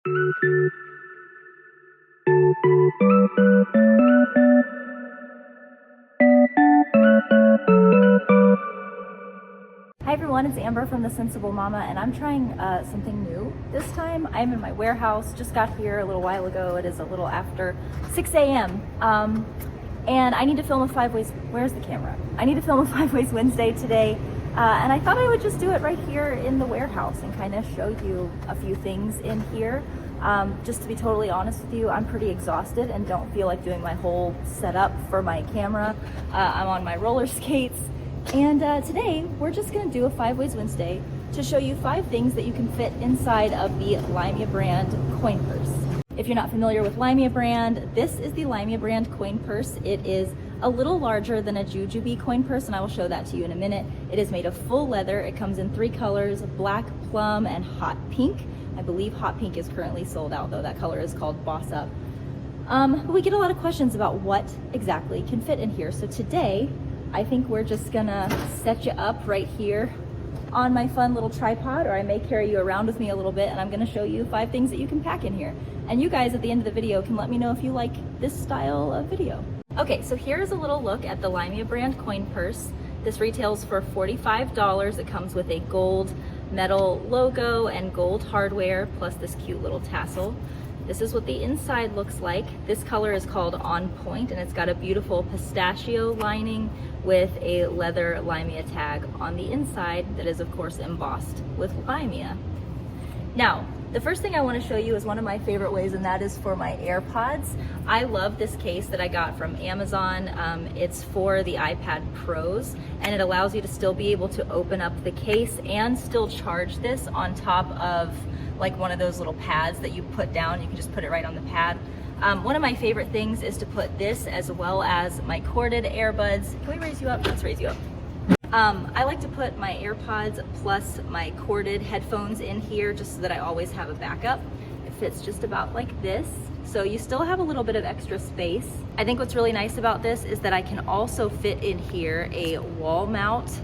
Hi everyone, it's Amber from the Sensible Mama, and I'm trying something new this time. I'm in my warehouse, just got here a little while ago. It is a little after 6 a.m. And I need to film a 5 ways, where's the camera? I need to film a 5 ways Wednesday today. And I thought I would just do it right here in the warehouse and kind of show you a few things in here. Just to be totally honest with you, I'm pretty exhausted and don't feel like doing my whole setup for my camera. I'm on my roller skates. And today we're just gonna do a 5 ways Wednesday to show you 5 things that you can fit inside of the LYMIA brand coin purse. If you're not familiar with LYMIA brand, this is the LYMIA brand coin purse. It is a little larger than a Jujube coin purse, and I will show that to you in a minute. It is made of full leather. It comes in 3 colors, black, plum, and hot pink. I believe hot pink is currently sold out though. That color is called Boss Up. But we get a lot of questions about what exactly can fit in here. So today, I think we're just gonna set you up right here on my fun little tripod, or I may carry you around with me a little bit, and I'm gonna show you 5 things that you can pack in here. And you guys at the end of the video can let me know if you like this style of video. Okay, so here's a little look at the LYMIA brand coin purse. This retails for $45. It comes with a gold metal logo and gold hardware, plus this cute little tassel. This is what the inside looks like. This color is called On Point, and it's got a beautiful pistachio lining with a leather LYMIA tag on the inside that is of course embossed with LYMIA. Now, the first thing I want to show you is one of my favorite ways, and that is for my AirPods. I love this case that I got from Amazon. It's for the iPad Pros, and it allows you to still be able to open up the case and still charge this on top of like one of those little pads that you put down. You can just put it right on the pad. One of my favorite things is to put this as well as my corded earbuds. Can we raise you up? Let's raise you up. I like to put my AirPods plus my corded headphones in here just so that I always have a backup. It fits just about like this. So you still have a little bit of extra space. I think what's really nice about this is that I can also fit in here a wall mount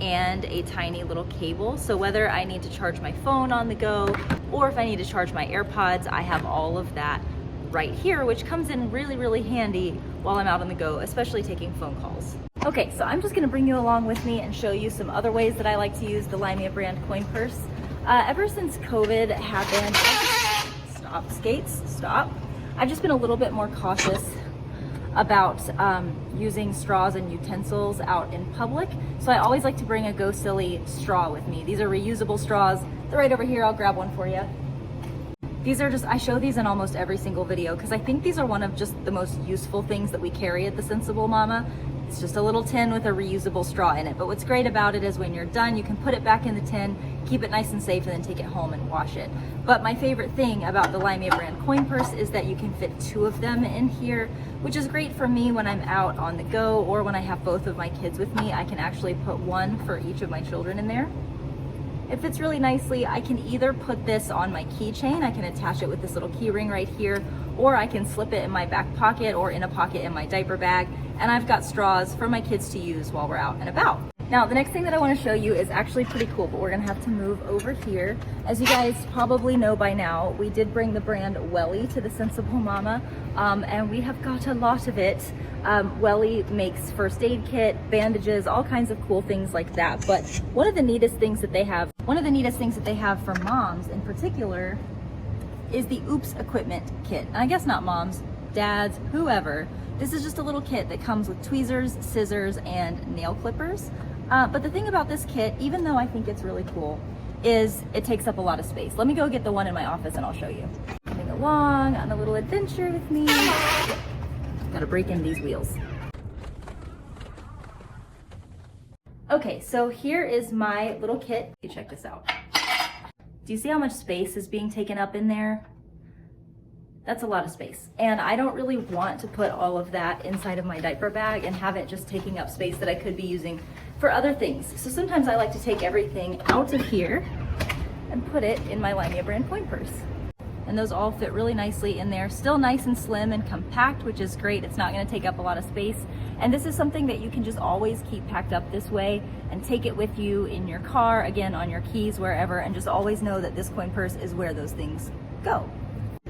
and a tiny little cable. So whether I need to charge my phone on the go or if I need to charge my AirPods, I have all of that right here, which comes in really, really handy while I'm out on the go, especially taking phone calls. Okay, so I'm just gonna bring you along with me and show you some other ways that I like to use the LYMIA brand coin purse. Ever since COVID happened, stop skates, stop. I've just been a little bit more cautious about using straws and utensils out in public. So I always like to bring a Go Silly straw with me. These are reusable straws. They're right over here. I'll grab one for you. These are just, I show these in almost every single video because I think these are one of just the most useful things that we carry at the Sensible Mama. It's just a little tin with a reusable straw in it. But what's great about it is when you're done, you can put it back in the tin, keep it nice and safe, and then take it home and wash it. But my favorite thing about the LYMIA brand coin purse is that you can fit 2 of them in here, which is great for me when I'm out on the go or when I have both of my kids with me. I can actually put 1 for each of my children in there. It fits really nicely. I can either put this on my keychain, I can attach it with this little key ring right here, or I can slip it in my back pocket or in a pocket in my diaper bag. And I've got straws for my kids to use while we're out and about. Now, the next thing that I want to show you is actually pretty cool, but we're gonna have to move over here. As you guys probably know by now, we did bring the brand Welly to the Sensible Mama, and we have got a lot of it. Welly makes first aid kit, bandages, all kinds of cool things like that. But one of the neatest things that they have for moms in particular is the Oops equipment kit. And I guess not moms, dads, whoever. This is just a little kit that comes with tweezers, scissors, and nail clippers. But the thing about this kit, even though I think it's really cool, is it takes up a lot of space. Let me go get the one in my office and I'll show you. Coming along on a little adventure with me. Gotta break in these wheels. Okay, so here is my little kit. You check this out. Do you see how much space is being taken up in there? That's a lot of space. And I don't really want to put all of that inside of my diaper bag and have it just taking up space that I could be using for other things. So sometimes I like to take everything out of here and put it in my LYMIA brand coin purse. And those all fit really nicely in there. Still nice and slim and compact, which is great. It's not gonna take up a lot of space. And this is something that you can just always keep packed up this way and take it with you in your car, again, on your keys, wherever, and just always know that this coin purse is where those things go.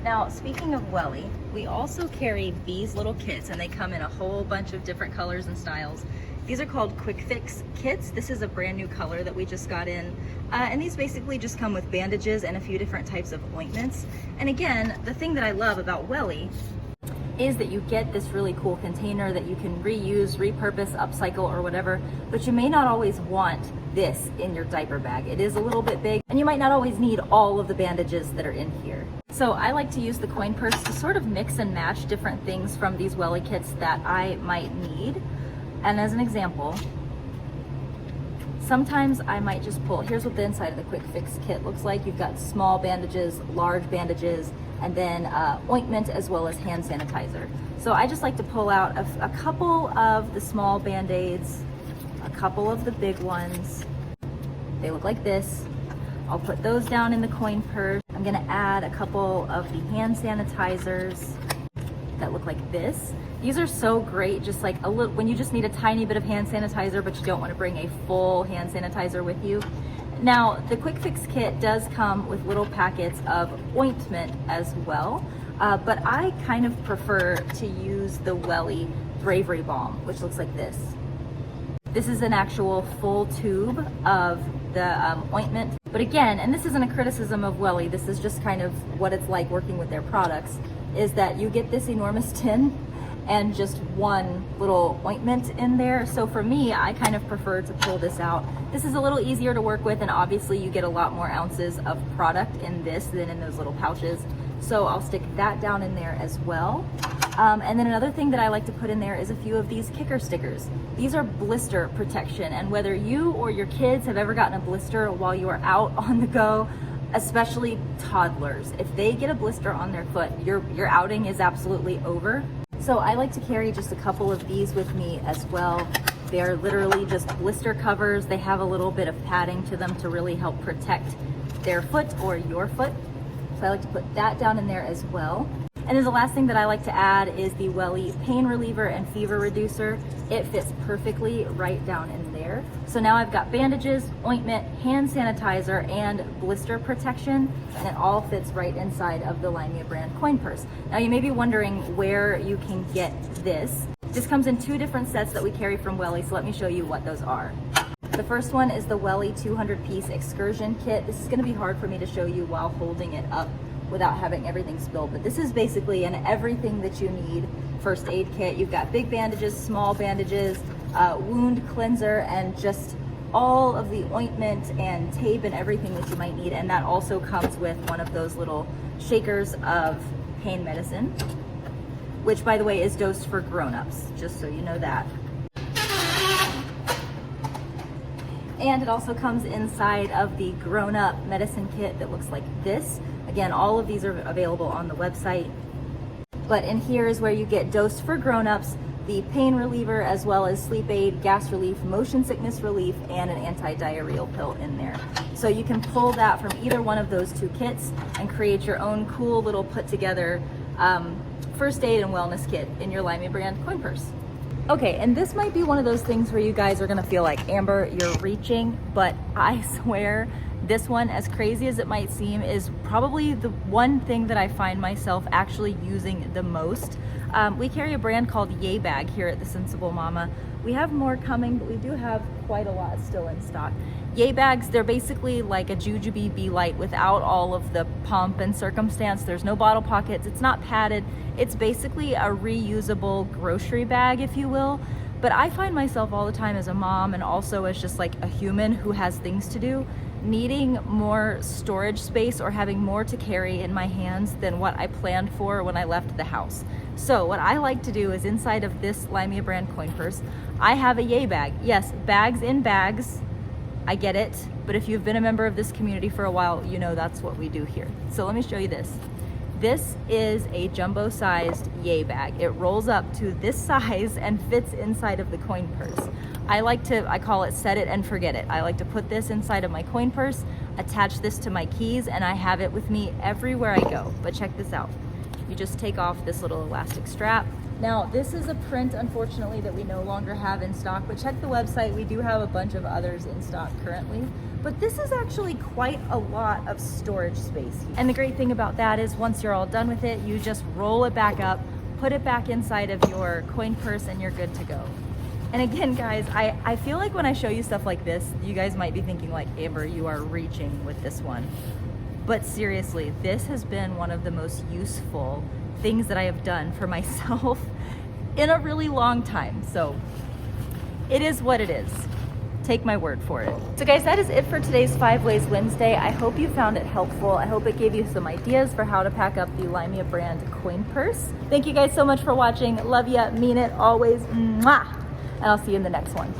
Now, speaking of Welly, we also carry these little kits, and they come in a whole bunch of different colors and styles. These are called Quick Fix kits. This is a brand new color that we just got in. And these basically just come with bandages and a few different types of ointments. And again, the thing that I love about Welly is that you get this really cool container that you can reuse, repurpose, upcycle, or whatever, but you may not always want this in your diaper bag. It is a little bit big, and you might not always need all of the bandages that are in here. So I like to use the coin purse to sort of mix and match different things from these Welly kits that I might need. And as an example, sometimes I might just pull, here's what the inside of the Quick Fix kit looks like. You've got small bandages, large bandages, and then ointment as well as hand sanitizer. So I just like to pull out a couple of the small Band-Aids, a couple of the big ones. They look like this. I'll put those down in the coin purse. I'm gonna add a couple of the hand sanitizers that look like this. These are so great, just like a little, when you just need a tiny bit of hand sanitizer, but you don't want to bring a full hand sanitizer with you. Now, the Quick Fix kit does come with little packets of ointment as well, but I kind of prefer to use the Welly Bravery Balm, which looks like this. This is an actual full tube of the ointment. But again, and this isn't a criticism of Welly, this is just kind of what it's like working with their products, is that you get this enormous tin and just one little ointment in there. So for me, I kind of prefer to pull this out. This is a little easier to work with, and obviously you get a lot more ounces of product in this than in those little pouches. So I'll stick that down in there as well. And then another thing that I like to put in there is a few of these kicker stickers. These are blister protection, and whether you or your kids have ever gotten a blister while you are out on the go, especially toddlers, if they get a blister on their foot, your outing is absolutely over. So I like to carry just a couple of these with me as well. They're literally just blister covers. They have a little bit of padding to them to really help protect their foot or your foot. So I like to put that down in there as well. And then the last thing that I like to add is the Welly Pain Reliever and Fever Reducer. It fits perfectly right down in there. So now I've got bandages, ointment, hand sanitizer, and blister protection, and it all fits right inside of the LYMIA brand coin purse. Now you may be wondering where you can get this. This comes in 2 different sets that we carry from Welly, so let me show you what those are. The first one is the Welly 200-piece excursion kit. This is gonna be hard for me to show you while holding it up without having everything spilled, but this is basically an everything that you need first aid kit. You've got big bandages, small bandages, wound cleanser, and just all of the ointment and tape and everything that you might need. And that also comes with one of those little shakers of pain medicine, which by the way is dosed for grown-ups, just so you know that. And it also comes inside of the grown-up medicine kit that looks like this. Again, all of these are available on the website. But in here is where you get dosed for grown-ups, the pain reliever, as well as sleep aid, gas relief, motion sickness relief, and an anti-diarrheal pill in there. So you can pull that from either one of those 2 kits and create your own cool little put together first aid and wellness kit in your LYMIA brand coin purse. Okay, and this might be one of those things where you guys are gonna feel like, Amber, you're reaching, but I swear this one, as crazy as it might seem, is probably the one thing that I find myself actually using the most. We carry a brand called Yay Bag here at the Sensible Mama. We have more coming, but we do have quite a lot still in stock. Yay Bags, they're basically like a Jujubee Be Light without all of the pomp and circumstance. There's no bottle pockets, it's not padded. It's basically a reusable grocery bag, if you will. But I find myself all the time as a mom and also as just like a human who has things to do, needing more storage space or having more to carry in my hands than what I planned for when I left the house. So what I like to do is inside of this LYMIA brand coin purse, I have a Yay Bag. Yes, bags in bags, I get it, but if you've been a member of this community for a while, you know that's what we do here. So let me show you this. This is a jumbo-sized Yay Bag. It rolls up to this size and fits inside of the coin purse. I call it set it and forget it. I like to put this inside of my coin purse, attach this to my keys, and I have it with me everywhere I go. But check this out. You just take off this little elastic strap, Now, this is a print, unfortunately, that we no longer have in stock, but check the website. We do have a bunch of others in stock currently. But this is actually quite a lot of storage space. And the great thing about that is once you're all done with it, you just roll it back up, put it back inside of your coin purse, and you're good to go. And again, guys, I feel like when I show you stuff like this, you guys might be thinking like, Amber, you are reaching with this one. But seriously, this has been one of the most useful things that I have done for myself in a really long time. So it is what it is. Take my word for it. So guys, that is it for today's 5 Ways Wednesday. I hope you found it helpful. I hope it gave you some ideas for how to pack up the LYMIA brand coin purse. Thank you guys so much for watching. Love ya, mean it always. Mwah! And I'll see you in the next one.